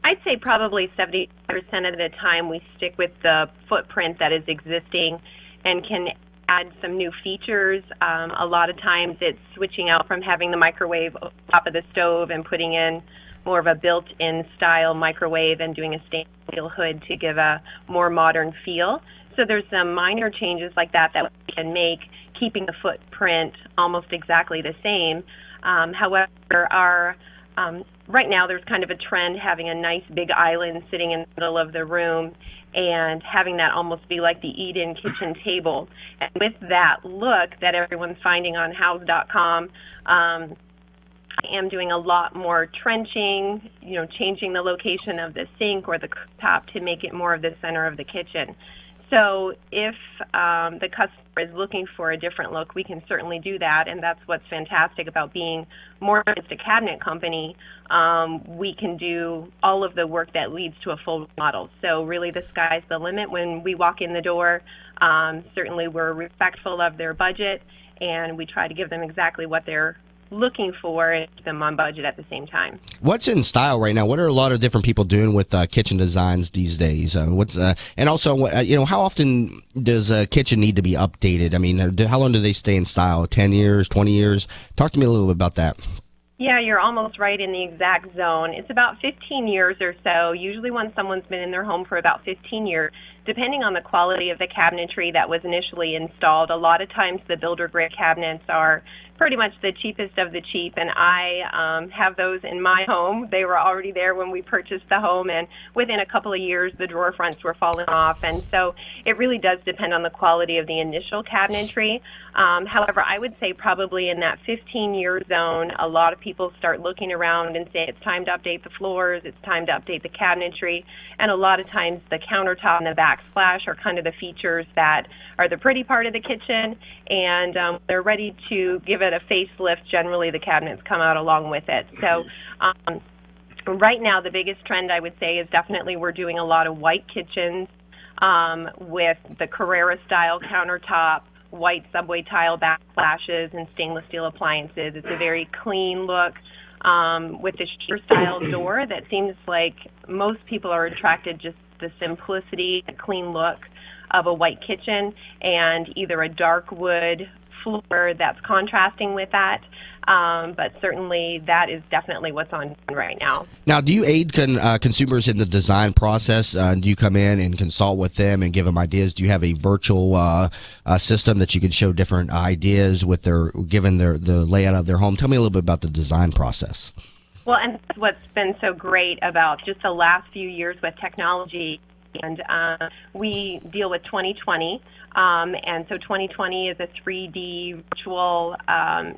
I'd say probably 70% of the time we stick with the footprint that is existing and can add some new features. A lot of times it's switching out from having the microwave on top of the stove and putting in more of a built-in style microwave and doing a stainless steel hood to give a more modern feel. So there's some minor changes like that we can make, keeping the footprint almost exactly the same. However, right now there's kind of a trend having a nice big island sitting in the middle of the room and having that almost be like the eat-in kitchen table. And with that look that everyone's finding on house.com, I am doing a lot more trenching, changing the location of the sink or the cooktop to make it more of the center of the kitchen. So if the customer is looking for a different look, we can certainly do that, and that's what's fantastic about being more than just a cabinet company. We can do all of the work that leads to a full model. So really the sky's the limit when we walk in the door. Certainly we're respectful of their budget, and we try to give them exactly what they're looking for and keep them on budget at the same time. What's in style right now? What are a lot of different people doing with kitchen designs these days? And also, how often does a kitchen need to be updated? I mean, how long do they stay in style? 10 years, 20 years? Talk to me a little bit about that. Yeah, you're almost right in the exact zone. It's about 15 years or so. Usually when someone's been in their home for about 15 years, depending on the quality of the cabinetry that was initially installed, a lot of times the builder grade cabinets are pretty much the cheapest of the cheap, and I have those in my home. They were already there when we purchased the home, and within a couple of years the drawer fronts were falling off, and so it really does depend on the quality of the initial cabinetry. However, I would say probably in that 15-year zone, a lot of people start looking around and say it's time to update the floors, it's time to update the cabinetry, and a lot of times the countertop and the backsplash are kind of the features that are the pretty part of the kitchen, and they're ready to give it a facelift. Generally, the cabinets come out along with it. So right now, the biggest trend I would say is definitely we're doing a lot of white kitchens with the Carrera-style countertop, white subway tile backsplashes, and stainless steel appliances. It's a very clean look with the sheer style door that seems like most people are attracted just the simplicity, the clean look of a white kitchen, and either a dark wood floor that's contrasting with that. But certainly that is definitely what's on right now. Now, do you aid consumers in the design process? Do you come in and consult with them and give them ideas? Do you have a virtual system that you can show different ideas with given the layout of their home? Tell me a little bit about the design process. Well, and that's what's been so great about just the last few years with technology. And we deal with 2020, and so 2020 is a 3D virtual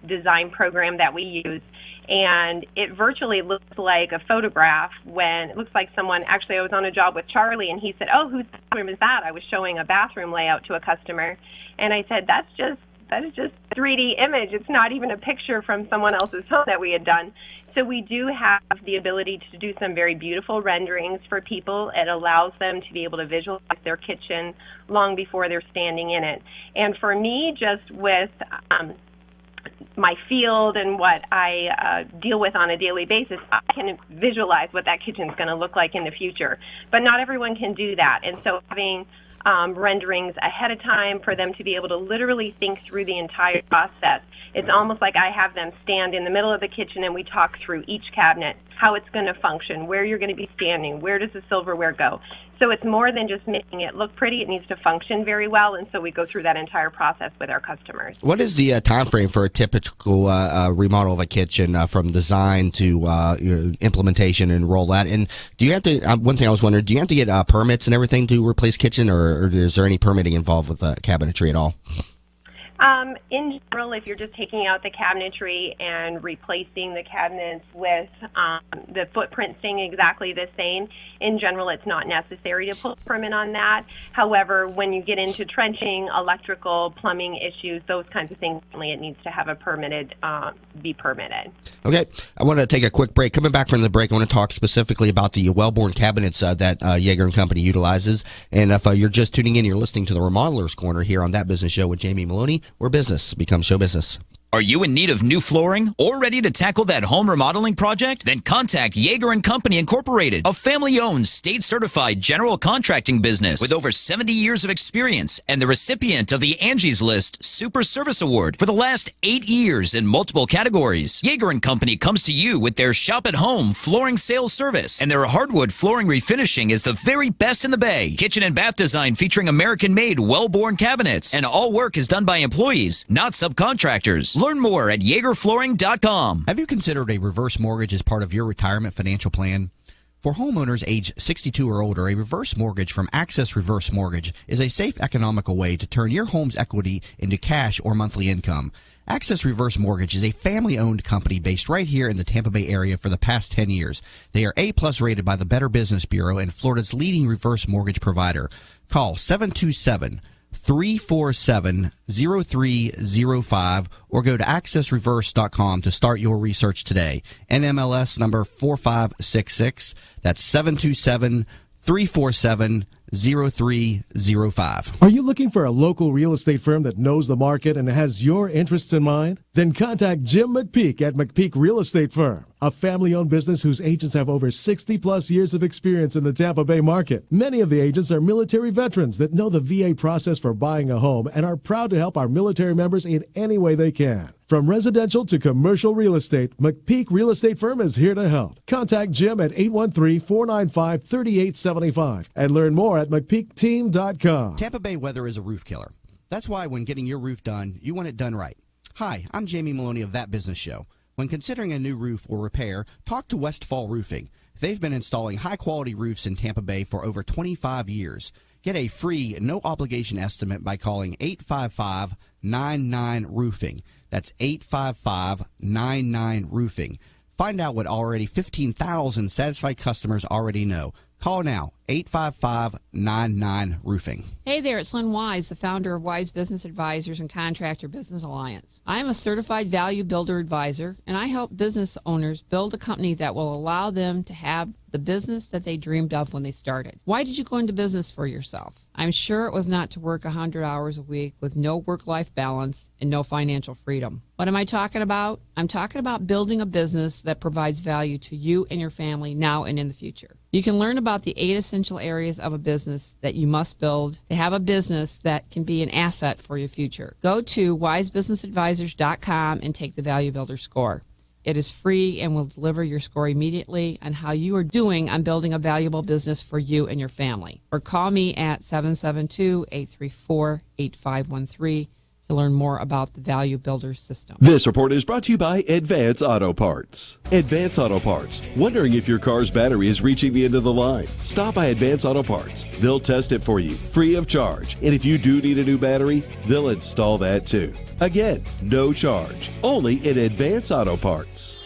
design program that we use, and it virtually looks like a photograph. When it looks like someone, actually I was on a job with Charlie, and he said, "Oh, whose bathroom is that?" I was showing a bathroom layout to a customer, and I said, that is just a 3D image. It's not even a picture from someone else's home that we had done. So we do have the ability to do some very beautiful renderings for people. It allows them to be able to visualize their kitchen long before they're standing in it. And for me, just with my field and what I deal with on a daily basis, I can visualize what that kitchen's going to look like in the future. But not everyone can do that. And so having renderings ahead of time for them to be able to literally think through the entire process. It's almost like I have them stand in the middle of the kitchen and we talk through each cabinet, how it's going to function, where you're going to be standing, where does the silverware go. So it's more than just making it look pretty, it needs to function very well, and so we go through that entire process with our customers. What is the time frame for a typical remodel of a kitchen from design to implementation and rollout? And do you have to, one thing I was wondering, do you have to get permits and everything to replace kitchen, or is there any permitting involved with cabinetry at all? In general, if you're just taking out the cabinetry and replacing the cabinets with the footprint staying exactly the same, in general, it's not necessary to put a permit on that. However, when you get into trenching, electrical, plumbing issues, those kinds of things, it needs to have be permitted. Okay, I want to take a quick break. Coming back from the break, I want to talk specifically about the Wellborn cabinets that Yeager & Company utilizes. And if you're just tuning in, you're listening to the Remodeler's Corner here on That Business Show with Jamie Meloni, where business becomes show business. Are you in need of new flooring or ready to tackle that home remodeling project? Then contact Yeager & Company Incorporated, a family-owned, state-certified general contracting business with over 70 years of experience and the recipient of the Angie's List Super Service Award for the last 8 years in multiple categories. Yeager & Company comes to you with their shop-at-home flooring sales service, and their hardwood flooring refinishing is the very best in the Bay. Kitchen and bath design featuring American-made, well-born cabinets, and all work is done by employees, not subcontractors. Learn more at YeagerFlooring.com. Have you considered a reverse mortgage as part of your retirement financial plan? For homeowners age 62 or older, a reverse mortgage from Access Reverse Mortgage is a safe, economical way to turn your home's equity into cash or monthly income. Access Reverse Mortgage is a family-owned company based right here in the Tampa Bay area for the past 10 years. They are A-plus rated by the Better Business Bureau and Florida's leading reverse mortgage provider. Call 727-347-0305 or go to accessreverse.com to start your research today. NMLS number 4566. That's 727-347-0305. Are you looking for a local real estate firm that knows the market and has your interests in mind? Then contact Jim McPeak at McPeak Real Estate Firm, a family-owned business whose agents have over 60-plus years of experience in the Tampa Bay market. Many of the agents are military veterans that know the VA process for buying a home and are proud to help our military members in any way they can. From residential to commercial real estate, McPeak Real Estate Firm is here to help. Contact Jim at 813-495-3875 and learn more at McPeakTeam.com. Tampa Bay weather is a roof killer. That's why when getting your roof done, you want it done right. Hi, I'm Jamie Meloni of That Business Show. When considering a new roof or repair, talk to Westfall Roofing. They've been installing high-quality roofs in Tampa Bay for over 25 years. Get a free, no-obligation estimate by calling 855-99-ROOFING. That's 855-99-ROOFING. Find out what already 15,000 satisfied customers already know. Call now, 855-99-ROOFING. Hey there, it's Lynn Wise, the founder of Wise Business Advisors and Contractor Business Alliance. I am a certified value builder advisor, and I help business owners build a company that will allow them to have the business that they dreamed of when they started. Why did you go into business for yourself? I'm sure it was not to work 100 hours a week with no work-life balance and no financial freedom. What am I talking about? I'm talking about building a business that provides value to you and your family now and in the future. You can learn about the 8 essential areas of a business that you must build to have a business that can be an asset for your future. Go to wisebusinessadvisors.com and take the Value Builder score. It is free and will deliver your score immediately on how you are doing on building a valuable business for you and your family. Or call me at 772-834-8513 to learn more about the Value Builder system. This report is brought to you by Advance Auto Parts. Advance Auto Parts. Wondering if your car's battery is reaching the end of the line? Stop by Advance Auto Parts. They'll test it for you, free of charge. And if you do need a new battery, they'll install that too. Again, no charge. Only at Advance Auto Parts.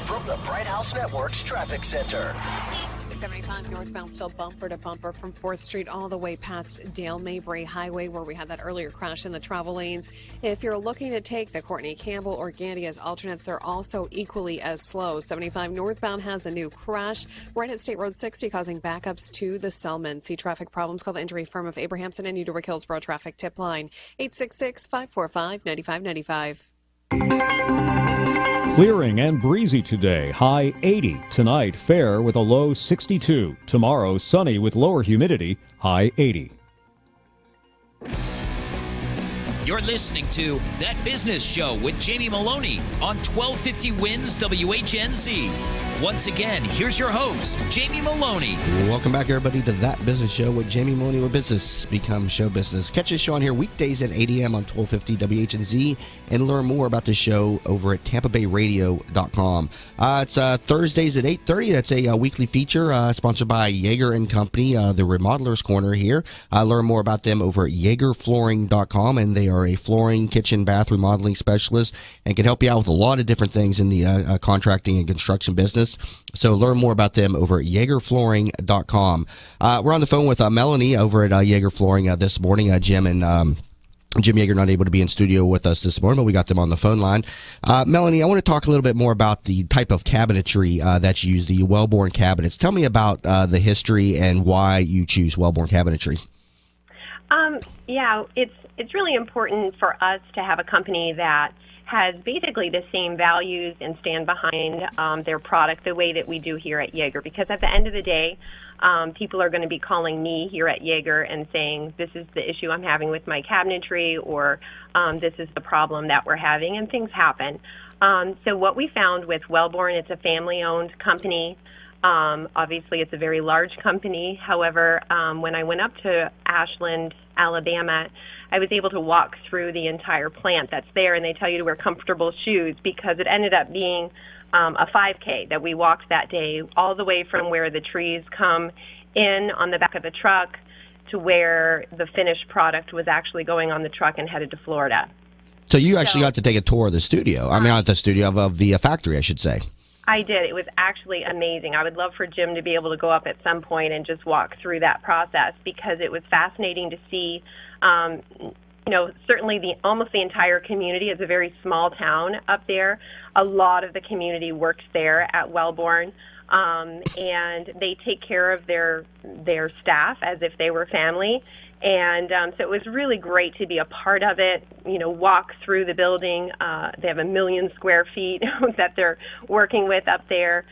From the Bright House Network's Traffic Center. 75 northbound still bumper to bumper from 4th Street all the way past Dale Mabry Highway, where we had that earlier crash in the travel lanes. If you're looking to take the Courtney Campbell or Gandy as alternates, they're also equally as slow. 75 northbound has a new crash right at State Road 60, causing backups to the Selman. See traffic problems? Call the injury firm of Abrahamson and Newark Hillsborough Traffic Tip Line 866-545-9595. Clearing and breezy today, high 80. Tonight, fair with a low 62. Tomorrow, sunny with lower humidity, high 80. You're listening to That Business Show with Jamie Meloni on 1250 Wins WHNZ. Once again, here's your host, Jamie Maloney. Welcome back, everybody, to That Business Show with Jamie Maloney, where business becomes show business. Catch this show on here weekdays at 8 a.m. on 1250 WHNZ and learn more about the show over at TampaBayRadio.com. It's Thursdays at 8:30. That's a weekly feature sponsored by Yeager & Company, the Remodeler's Corner here. Learn more about them over at YeagerFlooring.com, and they are a flooring, kitchen, bath remodeling specialist and can help you out with a lot of different things in the contracting and construction business. So learn more about them over at YeagerFlooring.com. We're on the phone with Meloni over at Yeager Flooring this morning. Jim Yeager not able to be in studio with us this morning, but we got them on the phone line. Meloni, I want to talk a little bit more about the type of cabinetry that you use, the Wellborn cabinets. Tell me about the history and why you choose Wellborn cabinetry. Yeah, it's really important for us to have a company that has basically the same values and stand behind their product the way that we do here at Yeager. Because at the end of the day, people are going to be calling me here at Yeager and saying, this is the issue I'm having with my cabinetry, or this is the problem that we're having, and things happen. So what we found with Wellborn, it's a family-owned company. Obviously, it's a very large company. However, when I went up to Ashland, Alabama, I was able to walk through the entire plant that's there, and they tell you to wear comfortable shoes because it ended up being a 5K that we walked that day, all the way from where the trees come in on the back of the truck to where the finished product was actually going on the truck and headed to Florida. So you actually got to take a tour of the studio. I mean, not the studio, of the factory, I should say. I did. It was actually amazing. I would love for Jim to be able to go up at some point and just walk through that process, because it was fascinating to see. Certainly almost the entire community is a very small town up there. A lot of the community works there at Wellborn, and they take care of their staff as if they were family. And so it was really great to be a part of it, walk through the building. They have 1 million square feet that they're working with up there.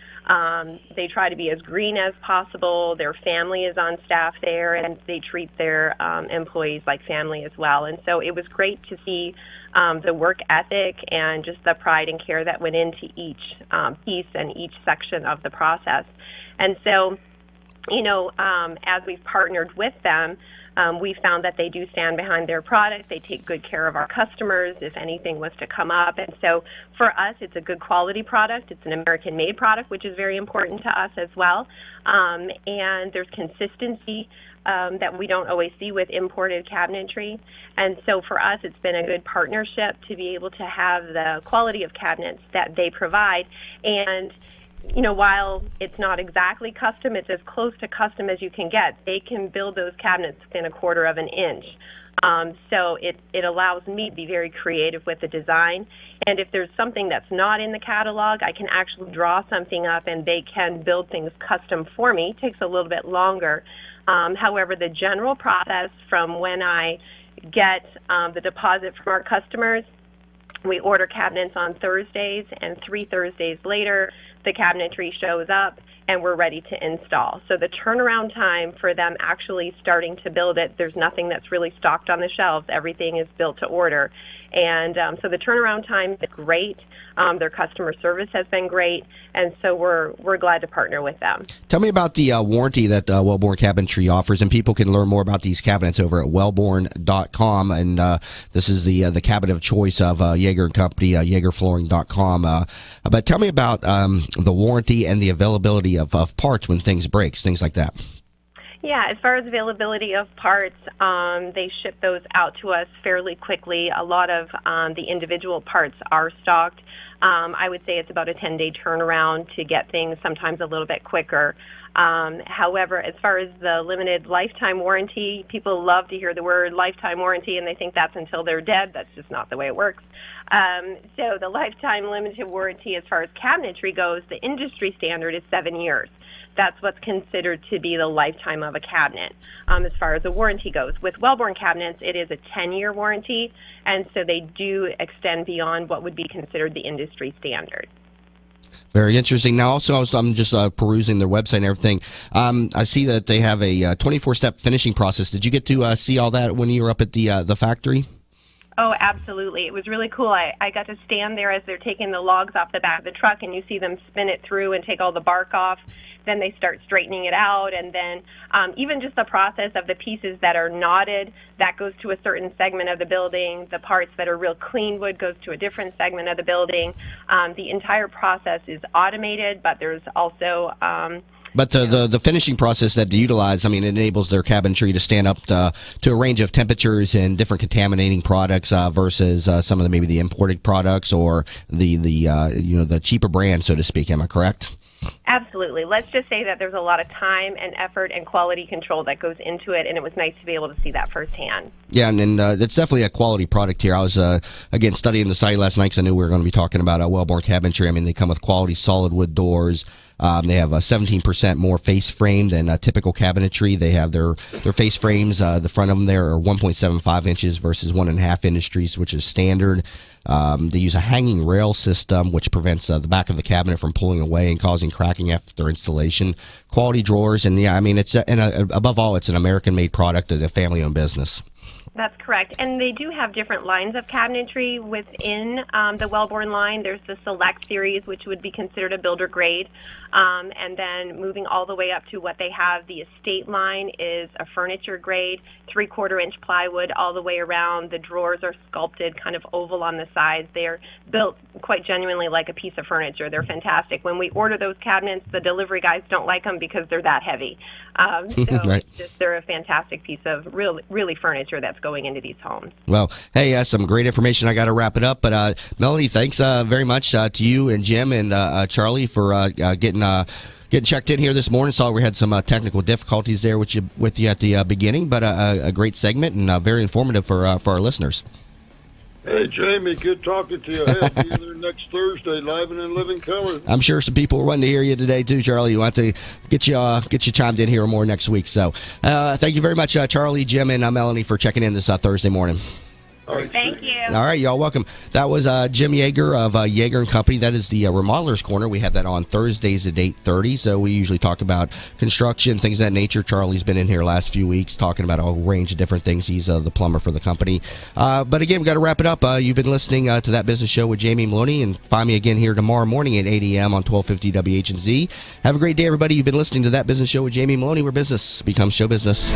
They try to be as green as possible. Their family is on staff there, and they treat their employees like family as well. And so it was great to see the work ethic and just the pride and care that went into each piece and each section of the process. And so, as we've partnered with them, we found that they do stand behind their product. They take good care of our customers if anything was to come up. And so for us, it's a good quality product. It's an American-made product, which is very important to us as well. And there's consistency that we don't always see with imported cabinetry. And so for us, it's been a good partnership to be able to have the quality of cabinets that they provide. And while it's not exactly custom, it's as close to custom as you can get. They can build those cabinets within 1/4 of an inch. So it allows me to be very creative with the design. And if there's something that's not in the catalog, I can actually draw something up and they can build things custom for me. It takes a little bit longer. However, the general process from when I get the deposit from our customers, we order cabinets on Thursdays, and 3 Thursdays later, the cabinetry shows up and we're ready to install. So the turnaround time for them actually starting to build it, there's nothing that's really stocked on the shelves. Everything is built to order. And so the turnaround time is great. Their customer service has been great, and so we're glad to partner with them. Tell me about the warranty that Wellborn Cabinetry offers, and people can learn more about these cabinets over at wellborn.com. And this is the cabinet of choice of Yeager & Company, YeagerFlooring.com. But tell me about the warranty and the availability of parts when things break, things like that. Yeah, as far as availability of parts, they ship those out to us fairly quickly. A lot of the individual parts are stocked. I would say it's about a 10-day turnaround to get things, sometimes a little bit quicker. However, as far as the limited lifetime warranty, people love to hear the word lifetime warranty, and they think that's until they're dead. That's just not the way it works. So the lifetime limited warranty, as far as cabinetry goes, the industry standard is 7 years. That's what's considered to be the lifetime of a cabinet as far as the warranty goes. With Wellborn cabinets, it is a 10-year warranty, and so they do extend beyond what would be considered the industry standard. Very interesting. Now, also, I'm just perusing their website and everything. I see that they have a 24-step finishing process. Did you get to see all that when you were up at the factory? Oh, absolutely. It was really cool. I got to stand there as they're taking the logs off the back of the truck, and you see them spin it through and take all the bark off. Then they start straightening it out, and then even just the process of the pieces that are knotted, that goes to a certain segment of the building. The parts that are real clean wood goes to a different segment of the building. The entire process is automated, but there's also But the finishing process that they utilize, I mean, it enables their cabinetry to stand up to a range of temperatures and different contaminating products versus some of maybe the imported products or the cheaper brand, so to speak. Am I correct? Absolutely. Let's just say that there's a lot of time and effort and quality control that goes into it, and it was nice to be able to see that firsthand. Yeah, and it's definitely a quality product here. I was, again, studying the site last night because I knew we were going to be talking about Wellborn Cabinetry. I mean, they come with quality solid wood doors. They have 17% more face frame than typical cabinetry. They have their face frames, the front of them there are 1.75 inches versus 1.5 inches, which is standard. They use a hanging rail system, which prevents the back of the cabinet from pulling away and causing cracking after installation. Quality drawers, and yeah, I mean, it's above all, it's an American-made product, a family-owned business. That's correct. And they do have different lines of cabinetry within the Wellborn line. There's the Select series, which would be considered a builder grade. And then moving all the way up to what they have, the Estate line is a furniture grade, 3/4-inch plywood all the way around. The drawers are sculpted kind of oval on the sides. They're built quite genuinely like a piece of furniture. They're fantastic. When we order those cabinets, the delivery guys don't like them because they're that heavy. Right. They're a fantastic piece of really furniture that's going into these homes. Well, hey, some great information. I got to wrap it up, but Melanie, thanks very much to you and Jim and Charlie for getting checked in here this morning. Saw we had some technical difficulties there with you at the beginning, but a great segment and very informative for our listeners. Hey, Jamie, good talking to you. Hey, I'll be there next Thursday, live and in living color. I'm sure some people are wanting to hear you today, too, Charlie. You want to get you chimed in here more next week. So thank you very much, Charlie, Jim, and Melanie, for checking in this Thursday morning. All right, thank you. All right, y'all, welcome. That was Jim Yeager of Yeager & Company. That is the Remodeler's Corner. We have that on Thursdays at 8:30, so we usually talk about construction, things of that nature. Charlie's been in here last few weeks talking about a range of different things. He's the plumber for the company. But again, we've got to wrap it up. You've been listening to That Business Show with Jamie Maloney, and find me again here tomorrow morning at 8 a.m. on 1250 WHNZ. Have a great day, everybody. You've been listening to That Business Show with Jamie Maloney, where business becomes show business.